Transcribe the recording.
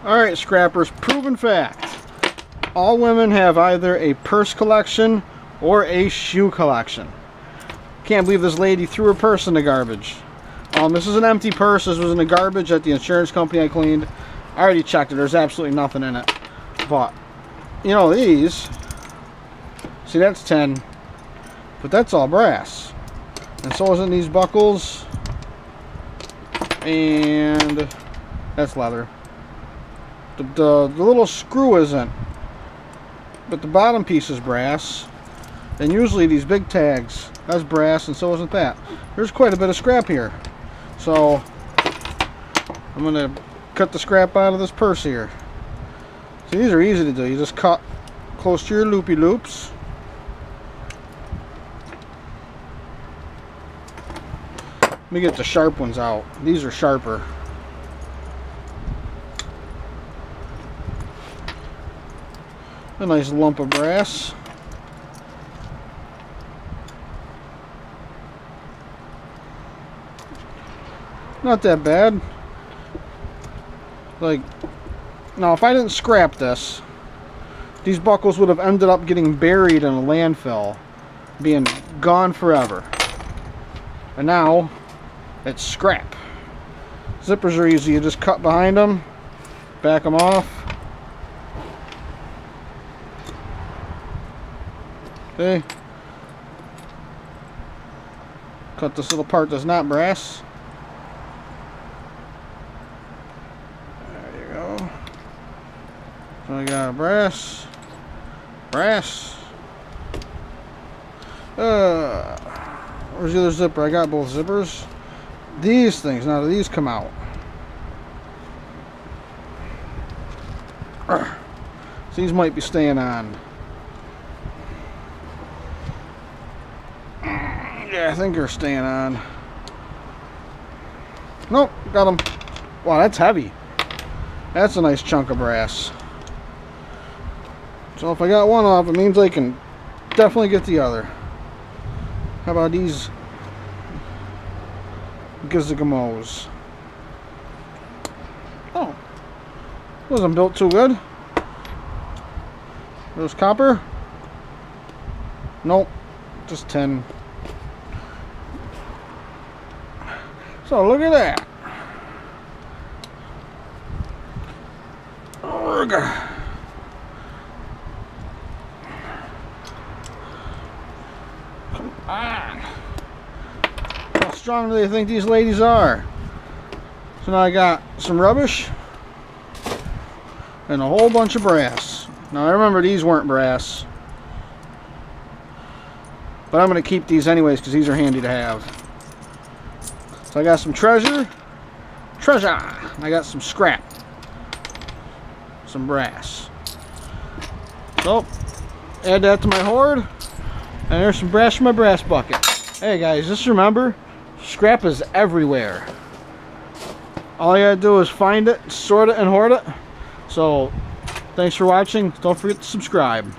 Alright, scrappers, proven fact. All women have either a purse collection or a shoe collection. Can't believe this lady threw her purse in the garbage. This is an empty purse. This was in the garbage at the insurance company I cleaned. I already checked it. There's absolutely nothing in it. But, you know, these, see, that's 10. But that's all brass. And so isn't these buckles. And that's leather. The little screw isn't. But the bottom piece is brass. And usually these big tags, that's brass, and so isn't that. There's quite a bit of scrap here. So I'm going to cut the scrap out of this purse here. See, these are easy to do. You just cut close to your loopy loops. Let me get the sharp ones out. These are sharper. A nice lump of brass. Not that bad. Like, now if I didn't scrap this, these buckles would have ended up getting buried in a landfill, being gone forever. And now it's scrap. Zippers are easy. You just cut behind them, back them off. Okay. Cut this little part that's not brass. There you go. So I got a brass. Where's the other zipper? I got both zippers. These things, now do these come out? So these might be staying on. Yeah, I think they're staying on. Nope, got them. Wow, that's heavy. That's a nice chunk of brass. So if I got one off, it means I can definitely get the other. How about these gizgamos? Oh, wasn't built too good. There's copper. Nope, just tin. So look at that. Come on. How strong do they think these ladies are? So now I got some rubbish and a whole bunch of brass. Now I remember these weren't brass, but I'm going to keep these anyways because these are handy to have. So I got some treasure. I got some scrap, some brass. So add that to my hoard, and there's some brass from my brass bucket. Hey guys, just remember, scrap is everywhere. All you gotta do is find it, sort it, and hoard it. So thanks for watching. Don't forget to subscribe.